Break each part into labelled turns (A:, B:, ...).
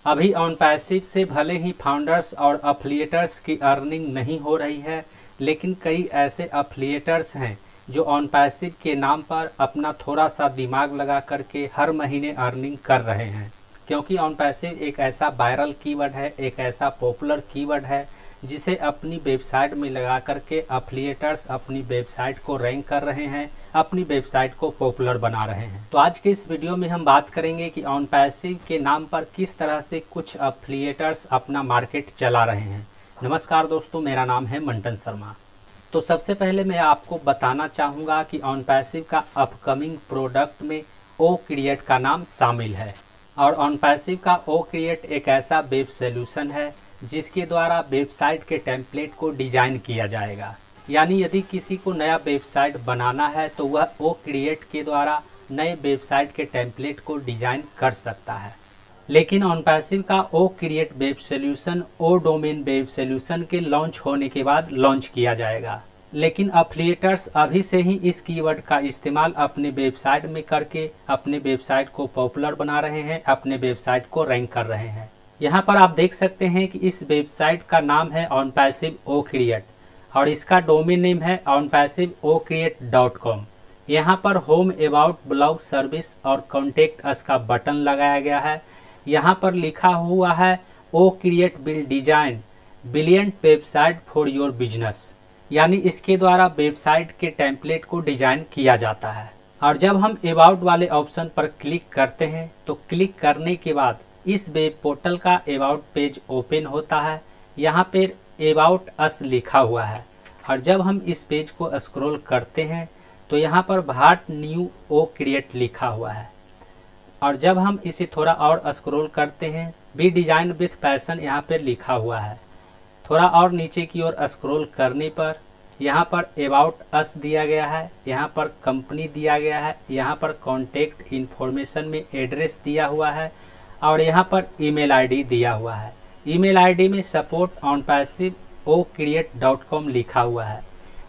A: अभी on passive से भले ही फाउंडर्स और अफिलिएटर्स की अर्निंग नहीं हो रही है, लेकिन कई ऐसे अफिलिएटर्स हैं जो ऑन पैसिव के नाम पर अपना थोड़ा सा दिमाग लगा करके हर महीने अर्निंग कर रहे हैं। क्योंकि ऑन पैसिव एक ऐसा वायरल कीवर्ड है, एक ऐसा पॉपुलर कीवर्ड है जिसे अपनी वेबसाइट में लगा करके अफिलिएटर्स अपनी वेबसाइट को रैंक कर रहे हैं, अपनी वेबसाइट को पॉपुलर बना रहे हैं। तो आज के इस वीडियो में हम बात करेंगे कि ऑन पैसिव के नाम पर किस तरह से कुछ अफिलिएटर्स अपना मार्केट चला रहे हैं। नमस्कार दोस्तों, मेरा नाम है मंटन शर्मा। तो सबसे पहले मैं आपको बताना चाहूँगा कि ऑन पैसिव का अपकमिंग प्रोडक्ट में ओ क्रिएट का नाम शामिल है। और ऑन पैसिव का ओ क्रिएट एक ऐसा वेब सोल्यूशन है जिसके द्वारा वेबसाइट के टेम्पलेट को डिजाइन किया जाएगा। यानी यदि किसी को नया वेबसाइट बनाना है तो वह ओ क्रिएट के द्वारा नए वेबसाइट के टेम्पलेट को डिजाइन कर सकता है। लेकिन ऑन पैसिव का ओ क्रिएट वेब सोल्यूशन ओ डोमेन वेब सोल्यूशन के लॉन्च होने के बाद लॉन्च किया जाएगा। लेकिन अफिलिएटर्स अभी से ही इस कीवर्ड का इस्तेमाल अपने वेबसाइट में करके अपने वेबसाइट को पॉपुलर बना रहे हैं, अपने वेबसाइट को रैंक कर रहे हैं। यहाँ पर आप देख सकते हैं कि इस वेबसाइट का नाम है ऑन पैसिव ओ क्रिएट और इसका डोमेन नेम है onpassiveocreate.com। यहाँ पर होम, अबाउट, ब्लॉग, सर्विस और कॉन्टेक्ट अस का बटन लगाया गया है। यहाँ पर लिखा हुआ है ओ create will design brilliant website for your business. यानी इसके द्वारा वेबसाइट के टेम्पलेट को डिजाइन किया जाता है। और जब हम अबाउट वाले ऑप्शन पर क्लिक करते हैं तो क्लिक करने के बाद इस वेब पोर्टल का अबाउट पेज ओपन होता है। यहाँ पर अबाउट अस लिखा हुआ है और जब हम इस पेज को स्क्रॉल करते हैं तो यहाँ पर भाट न्यू ओ क्रिएट लिखा हुआ है। और जब हम इसे थोड़ा और स्क्रॉल करते हैं बी डिजाइन विथ पैशन यहाँ पर लिखा हुआ है। थोड़ा और नीचे की ओर स्क्रॉल करने पर यहाँ पर अबाउट अस दिया गया है, यहाँ पर कंपनी दिया गया है, यहाँ पर कॉन्टेक्ट इन्फॉर्मेशन में एड्रेस दिया हुआ है और यहाँ पर ईमेल आईडी दिया हुआ है। ईमेल आईडी में supportonpassiveocreate.com लिखा हुआ है।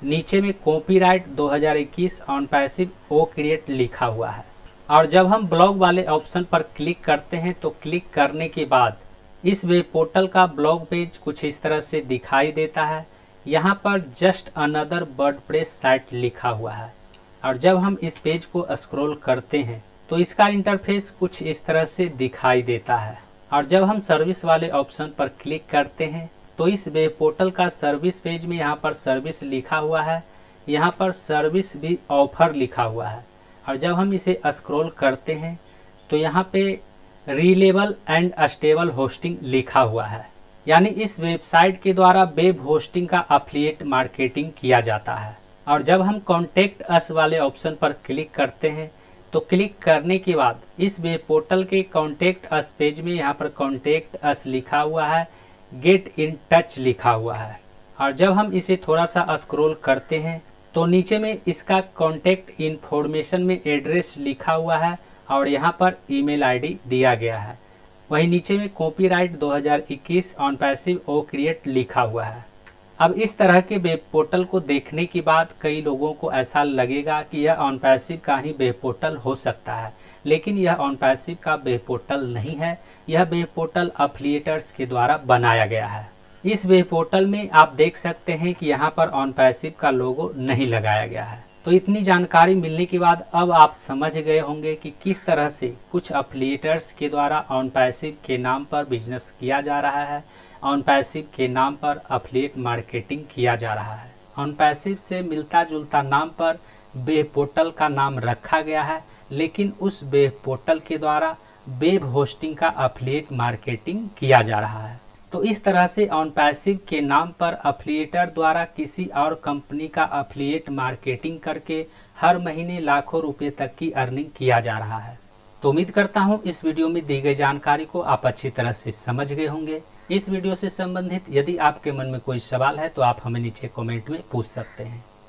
A: नीचे में copyright 2021 Onpassive O create लिखा हुआ है। और जब हम ब्लॉग वाले ऑप्शन पर क्लिक करते हैं तो क्लिक करने के बाद इस वेब पोर्टल का ब्लॉग पेज कुछ इस तरह से दिखाई देता है। यहाँ पर जस्ट अनदर वर्डप्रेस साइट लिखा हुआ है। और जब हम इस पेज को स्क्रॉल करते हैं तो इसका इंटरफेस कुछ इस तरह से दिखाई देता है। और जब हम सर्विस वाले ऑप्शन पर क्लिक करते हैं तो इस वेब पोर्टल का सर्विस पेज में यहाँ पर सर्विस लिखा हुआ है, यहाँ पर सर्विस भी ऑफर लिखा हुआ है। और जब हम इसे स्क्रॉल करते हैं तो यहाँ पे रिलेबल एंड स्टेबल होस्टिंग लिखा हुआ है। यानी इस वेबसाइट के द्वारा वेब होस्टिंग का अफिलिएट मार्केटिंग किया जाता है। और जब हम कॉन्टेक्ट अस वाले ऑप्शन पर क्लिक करते हैं तो क्लिक करने के बाद इस वेब पोर्टल के कॉन्टेक्ट अस पेज में यहाँ पर कॉन्टेक्ट अस लिखा हुआ है, गेट इन टच लिखा हुआ है। और जब हम इसे थोड़ा सा स्क्रॉल करते हैं तो नीचे में इसका कॉन्टेक्ट इन्फॉर्मेशन में एड्रेस लिखा हुआ है और यहाँ पर ईमेल आईडी दिया गया है। वहीं नीचे में copyright 2021 Onpassive O create लिखा हुआ है। अब इस तरह के वेब पोर्टल को देखने के बाद कई लोगों को ऐसा लगेगा कि यह ऑन पैसिव का ही वेब पोर्टल हो सकता है, लेकिन यह ऑन पैसिव का वेब पोर्टल नहीं है। यह वेब पोर्टल अफिलिएटर्स के द्वारा बनाया गया है। इस वेब पोर्टल में आप देख सकते हैं कि यहाँ पर ऑन पैसिव का लोगो नहीं लगाया गया है। तो इतनी जानकारी मिलने के बाद अब आप समझ गए होंगे कि किस तरह से कुछ अफिलिएटर्स के द्वारा ऑन पैसिव के नाम पर बिजनेस किया जा रहा है, ऑन पैसिव के नाम पर अफिलिएट मार्केटिंग किया जा रहा है। ऑन पैसिव से मिलता जुलता नाम पर वेब पोर्टल का नाम रखा गया है, लेकिन उस वेब पोर्टल के द्वारा वेब होस्टिंग का अफिलिएट मार्केटिंग किया जा रहा है। तो इस तरह से ऑन पैसिव के नाम पर अफिलिएटर द्वारा किसी और कंपनी का अफिलिएट मार्केटिंग करके हर महीने लाखों रुपए तक की अर्निंग किया जा रहा है। तो उम्मीद करता हूँ इस वीडियो में दी गई जानकारी को आप अच्छी तरह से समझ गए होंगे। इस वीडियो से संबंधित यदि आपके मन में कोई सवाल है तो आप हमें नीचे कमेंट में पूछ सकते हैं।